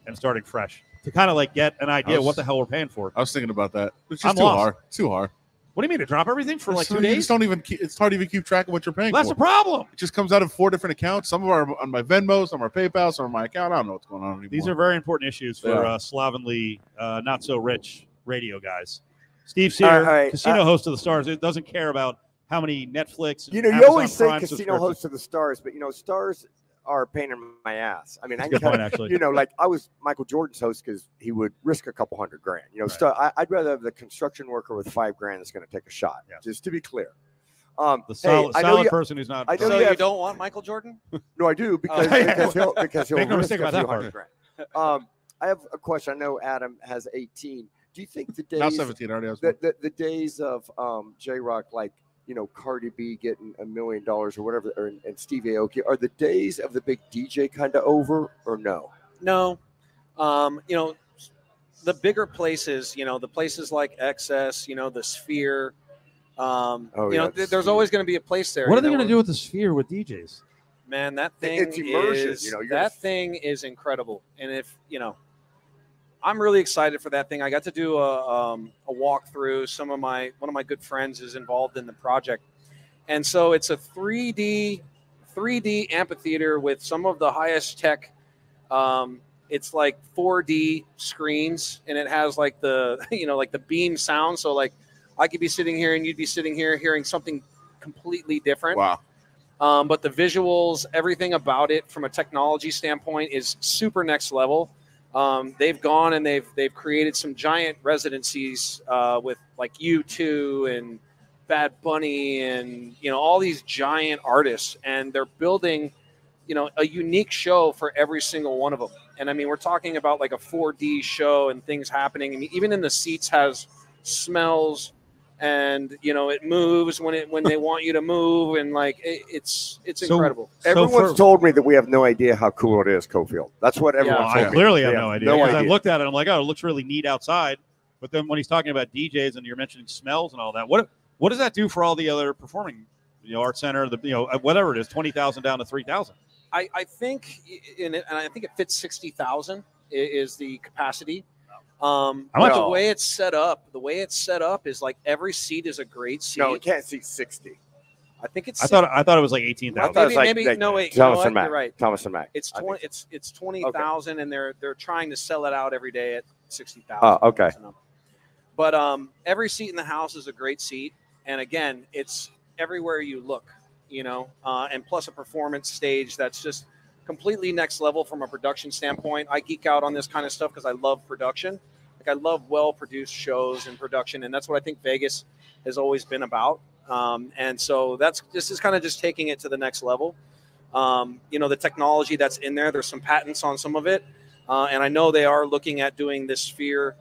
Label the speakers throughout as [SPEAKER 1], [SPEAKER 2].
[SPEAKER 1] and starting fresh to kind of like get an idea of what the hell we're paying for.
[SPEAKER 2] I was thinking about that. It's just too hard. Too hard.
[SPEAKER 1] What do you mean to drop everything for like 2 days?
[SPEAKER 2] You just don't even. It's hard to even keep track of what you're paying.
[SPEAKER 1] That's the problem.
[SPEAKER 2] It just comes out of 4 different accounts. Some of them are on my Venmo, some are PayPal, some are my account. I don't know what's going on anymore.
[SPEAKER 1] These are very important issues for slovenly, not so rich radio guys. Steve Cyr, casino host of the Stars, it doesn't care about how many Netflix.
[SPEAKER 3] You always say casino host of the Stars, but Stars are a pain in my ass. I mean, I
[SPEAKER 1] point, actually.
[SPEAKER 3] Like I was Michael Jordan's host because he would risk a couple $100,000. I'd rather have the construction worker with $5,000 that's going to take a shot. Yeah. Just to be clear.
[SPEAKER 1] The solid person who's not.
[SPEAKER 4] So you don't want Michael Jordan?
[SPEAKER 3] No, I do because he'll
[SPEAKER 1] make no mistake about that part.
[SPEAKER 3] I have a question. I know Adam has 18. Do you think the days
[SPEAKER 2] now 17 already has
[SPEAKER 3] the days of J-Roc, like Cardi B getting $1 million or whatever, and Steve Aoki, are the days of the big DJ kind of over or no?
[SPEAKER 4] No. The bigger places, the places like XS, the Sphere. There's always going to be a place there.
[SPEAKER 1] What are they going to do with the Sphere with DJs?
[SPEAKER 4] Man, that thing thing is incredible. And if I'm really excited for that thing. I got to do a walkthrough. One of my good friends is involved in the project, and so it's a 3D amphitheater with some of the highest tech. It's like 4D screens, and it has like the like the beam sound. So like I could be sitting here and you'd be sitting here hearing something completely different.
[SPEAKER 2] Wow.
[SPEAKER 4] But the visuals, everything about it from a technology standpoint is super next level. They've gone and they've created some giant residencies with like U2 and Bad Bunny and all these giant artists, and they're building a unique show for every single one of them. And I mean, we're talking about like a 4D show and things happening. I mean, even in the seats has smells, and it moves when they want you to move, and like it's incredible.
[SPEAKER 3] Everyone's told me that we have no idea how cool it is, Cofield. That's what everyone told me.
[SPEAKER 1] I clearly have no idea.
[SPEAKER 3] No idea.
[SPEAKER 1] I looked at it, I'm like, oh, it looks really neat outside. But then when he's talking about DJs and you're mentioning smells and all that, what does that do for all the other performing, art center, whatever it is, 20,000 down to 3,000?
[SPEAKER 4] I think and I think it fits 60,000 is the capacity. The way it's set up is like every seat is a great seat.
[SPEAKER 3] No, it can't seat 60.
[SPEAKER 4] I think it's.
[SPEAKER 1] I thought it was like 18,000.
[SPEAKER 4] Maybe no wait.
[SPEAKER 3] Thomas and Mack.
[SPEAKER 4] You're right.
[SPEAKER 3] Thomas and Mack.
[SPEAKER 4] It's 20. It's 20,000, and they're trying to sell it out every day at 60,000.
[SPEAKER 3] Oh, okay.
[SPEAKER 4] But every seat in the house is a great seat, and again, it's everywhere you look, and plus a performance stage that's just completely next level from a production standpoint. I geek out on this kind of stuff because I love production. Like I love well-produced shows and production, and that's what I think Vegas has always been about. And so this is kind of just taking it to the next level. The technology that's in there, there's some patents on some of it. And I know they are looking at doing this Sphere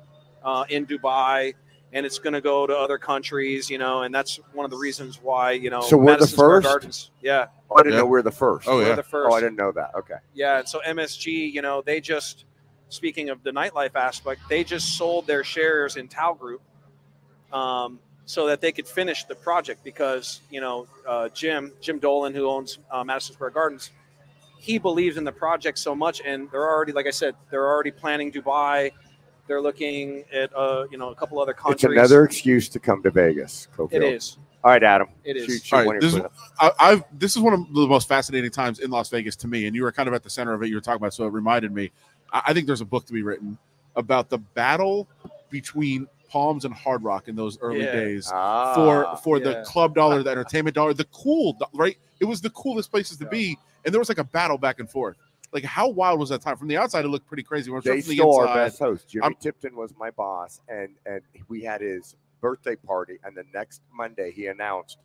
[SPEAKER 4] in Dubai, and it's going to go to other countries, and that's one of the reasons why,
[SPEAKER 3] So we're
[SPEAKER 4] Madison
[SPEAKER 3] the first?
[SPEAKER 4] Gardens, yeah.
[SPEAKER 3] Oh, I didn't know we're the first.
[SPEAKER 2] Oh, yeah.
[SPEAKER 4] We're the first.
[SPEAKER 3] Oh, I didn't know that. Okay.
[SPEAKER 4] Yeah, and so MSG, they just, speaking of the nightlife aspect, they just sold their shares in Tao Group so that they could finish the project because, Jim Dolan, who owns Madison Square Gardens, he believes in the project so much, and they're already, like I said, they're already planning Dubai. They're looking at, a couple other countries.
[SPEAKER 3] It's another excuse to come to Vegas, Cofield.
[SPEAKER 4] It is.
[SPEAKER 3] All right, Adam.
[SPEAKER 4] It is.
[SPEAKER 2] All right, this is one of the most fascinating times in Las Vegas to me, and you were kind of at the center of it. You were talking about, so it reminded me. I think there's a book to be written about the battle between Palms and Hard Rock in those early days for the club dollar, the entertainment dollar, the cool, right? It was the coolest places to be, and there was like a battle back and forth. Like, how wild was that time? From the outside, it looked pretty crazy.
[SPEAKER 3] They stole our best host. Jimmy Tipton was my boss, and we had his birthday party, and the next Monday he announced,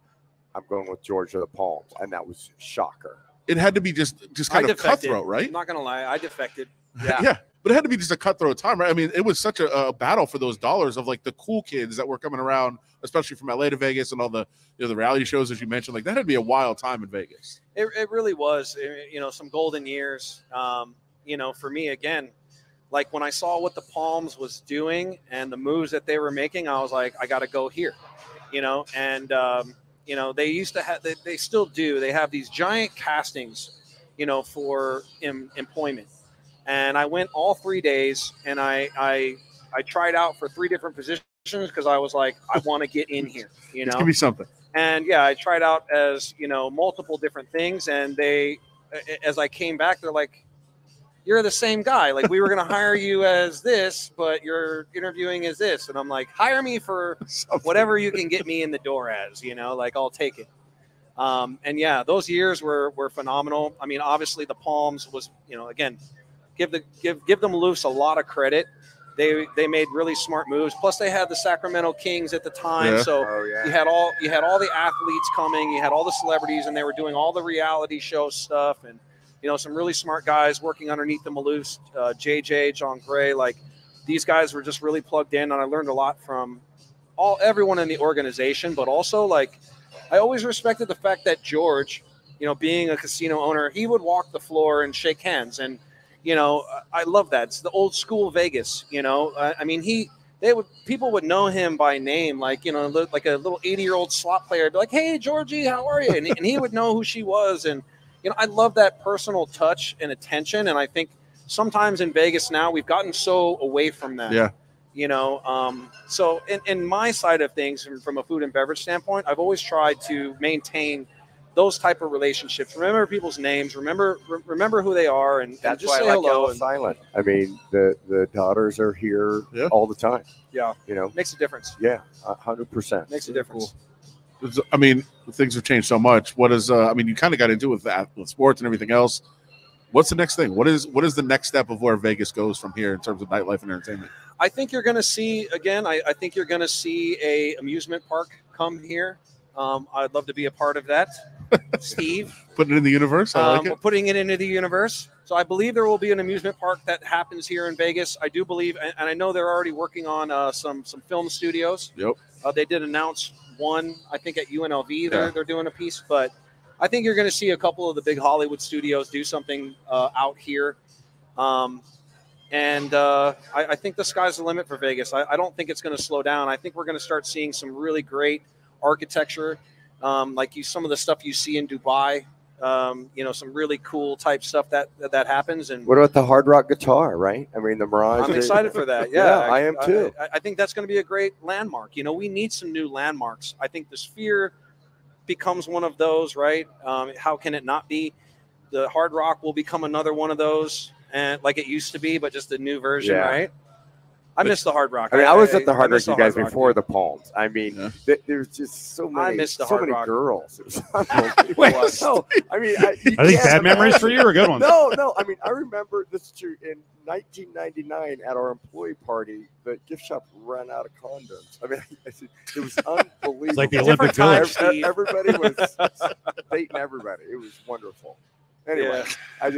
[SPEAKER 3] I'm going with George of the Palms, and that was shocker.
[SPEAKER 2] It had to be just kind of cutthroat, right?
[SPEAKER 4] I'm not going to lie. I defected.
[SPEAKER 2] Yeah. But it had to be just a cutthroat time, right? I mean, it was such a battle for those dollars of like the cool kids that were coming around, especially from LA to Vegas and all the the reality shows, as you mentioned. Like that had to be a wild time in Vegas.
[SPEAKER 4] It really was. Some golden years. For me again, like when I saw what the Palms was doing and the moves that they were making, I was like, I got to go here. They used to have. They still do. They have these giant castings, for employment. And I went all 3 days, and I tried out for 3 different positions because I was like, I want to get in here, you know.
[SPEAKER 2] Just give me something.
[SPEAKER 4] And yeah, I tried out as, you know, multiple different things, and they, as I came back, they're like, you're the same guy. Like, we were going to hire you as this, but you're interviewing as this. And I'm like, hire me for whatever you can get me in the door as, you know, like, I'll take it. And yeah, those years were phenomenal. I mean, obviously the Palms was, you know, again, give the Maloofs a lot of credit. They made really smart moves. Plus, they had the Sacramento Kings at the time, so you had all the athletes coming, you had all the celebrities, and they were doing all the reality show stuff, and you know, some really smart guys working underneath the Maloofs. JJ, John Gray, like these guys were just really plugged in, and I learned a lot from everyone in the organization. But also, like, I always respected the fact that George, you know, being a casino owner, he would walk the floor and shake hands. And, you know, I love that. It's the old school Vegas, you know. I mean, people would know him by name, like, you know, like a little 80-year-old slot player. Be like, hey, Georgie, how are you? And he would know who she was. And, you know, I love that personal touch and attention. And I think sometimes in Vegas now we've gotten so away from that.
[SPEAKER 2] Yeah.
[SPEAKER 4] You know, so in my side of things, from a food and beverage standpoint, I've always tried to maintain those type of relationships. Remember people's names. Remember who they are, and
[SPEAKER 3] that's
[SPEAKER 4] just
[SPEAKER 3] why
[SPEAKER 4] say
[SPEAKER 3] I like
[SPEAKER 4] hello.
[SPEAKER 3] Ellis Island. I mean, the daughters are here all the time.
[SPEAKER 4] Yeah,
[SPEAKER 3] you know,
[SPEAKER 4] makes a difference.
[SPEAKER 3] Yeah, 100%
[SPEAKER 4] makes a difference.
[SPEAKER 2] Cool. I mean, things have changed so much. What is? I mean, you kind of got into it with that, with sports and everything else. What's the next thing? What is the next step of where Vegas goes from here in terms of nightlife and entertainment?
[SPEAKER 4] I think you're going to see, again, I think you're going to see a amusement park come here. I'd love to be a part of that. Steve.
[SPEAKER 2] Putting it in the universe? I like it.
[SPEAKER 4] We're putting it into the universe. So I believe there will be an amusement park that happens here in Vegas. I do believe, and I know they're already working on some film studios.
[SPEAKER 2] Yep.
[SPEAKER 4] They did announce one, I think, at UNLV. They're doing a piece. But I think you're going to see a couple of the big Hollywood studios do something out here. And I think the sky's the limit for Vegas. I don't think it's going to slow down. I think we're going to start seeing some really great architecture, like some of the stuff you see in Dubai. You know, some really cool type stuff that happens. And
[SPEAKER 3] what about the Hard Rock guitar? Right? I mean, the Mirage.
[SPEAKER 4] I'm excited for that. Yeah,
[SPEAKER 3] I am too.
[SPEAKER 4] I think that's going to be a great landmark. You know, we need some new landmarks. I think the Sphere becomes one of those. Right? How can it not be? The Hard Rock will become another one of those. And like it used to be, but just a new version, right? I miss the Hard Rock.
[SPEAKER 3] I mean, I was at the Hard Rock, you guys, before the Palms. I mean, there's just so many,
[SPEAKER 4] I miss the Hard Rock.
[SPEAKER 3] Girls. No, I mean,
[SPEAKER 1] I think bad memories for you or good ones?
[SPEAKER 3] No. I mean, I remember this in 1999 at our employee party, the gift shop ran out of condoms. I mean, it was unbelievable.
[SPEAKER 1] It's like the Olympic Village.
[SPEAKER 3] Everybody was dating everybody. It was wonderful. Anyway, I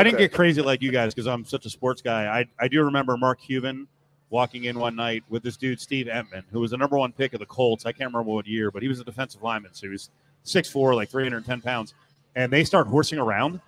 [SPEAKER 1] didn't get crazy like you guys because I'm such a sports guy. I do remember Mark Cuban walking in one night with this dude, Steve Entman, who was the #1 pick of the Colts. I can't remember what year, but he was a defensive lineman. So he was 6'4", like 310 pounds. And they start horsing around,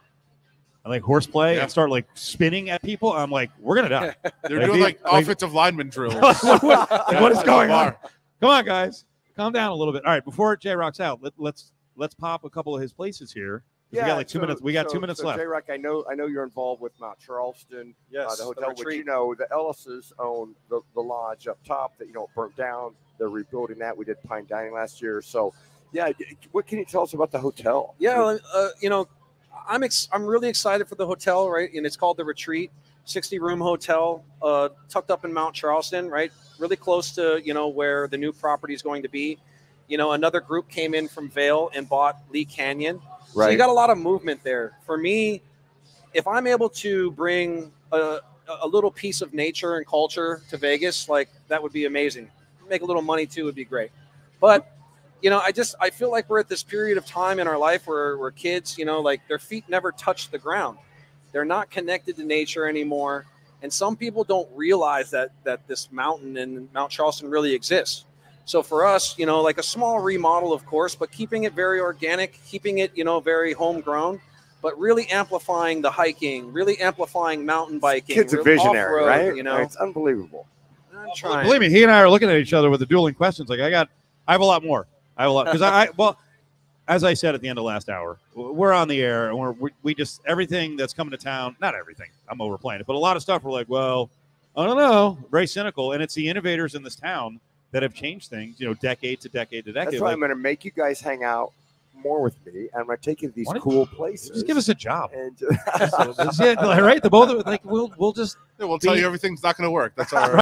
[SPEAKER 1] like horseplay, and start like spinning at people. I'm like, we're going to die.
[SPEAKER 2] They're doing like offensive lineman drills.
[SPEAKER 1] what is going on? Come on, guys. Calm down a little bit. All right, before J-Roc's out, let's pop a couple of his places here. Yeah, we got like 2 minutes. We got 2 minutes left.
[SPEAKER 3] J-Roc, I know you're involved with Mount Charleston, the hotel, which you know the Ellises own the lodge up top that burnt down. They're rebuilding that. We did Pine Dining last year. So, yeah, what can you tell us about the hotel?
[SPEAKER 4] Yeah, I'm really excited for the hotel, right? And it's called the Retreat, 60-room hotel, tucked up in Mount Charleston, right? Really close to where the new property is going to be. Another group came in from Vail and bought Lee Canyon. Right. So you got a lot of movement there. For me, if I'm able to bring a little piece of nature and culture to Vegas, like that would be amazing. Make a little money too would be great. But I feel like we're at this period of time in our life where kids, like their feet never touch the ground. They're not connected to nature anymore. And some people don't realize that this mountain in Mount Charleston really exists. So for us, like a small remodel, of course, but keeping it very organic, keeping it, very homegrown, but really amplifying the hiking, really amplifying mountain biking.
[SPEAKER 3] Kid's a visionary, right?
[SPEAKER 4] It's
[SPEAKER 3] unbelievable.
[SPEAKER 4] I'm trying.
[SPEAKER 1] Believe me, he and I are looking at each other with the dueling questions. Like I have a lot more. Because as I said at the end of last hour, we're on the air, and we just everything that's coming to town. Not everything. I'm overplaying it, but a lot of stuff. We're like, well, I don't know. Very cynical, and it's the innovators in this town that have changed things. Decade to decade to decade.
[SPEAKER 3] That's why I'm going to make you guys hang out more with me, and I'm going to take you to these cool places.
[SPEAKER 1] Just give us a job.
[SPEAKER 3] And
[SPEAKER 1] that's it, right? The both of it, we'll just
[SPEAKER 2] we'll tell you everything's not going to work. That's all right.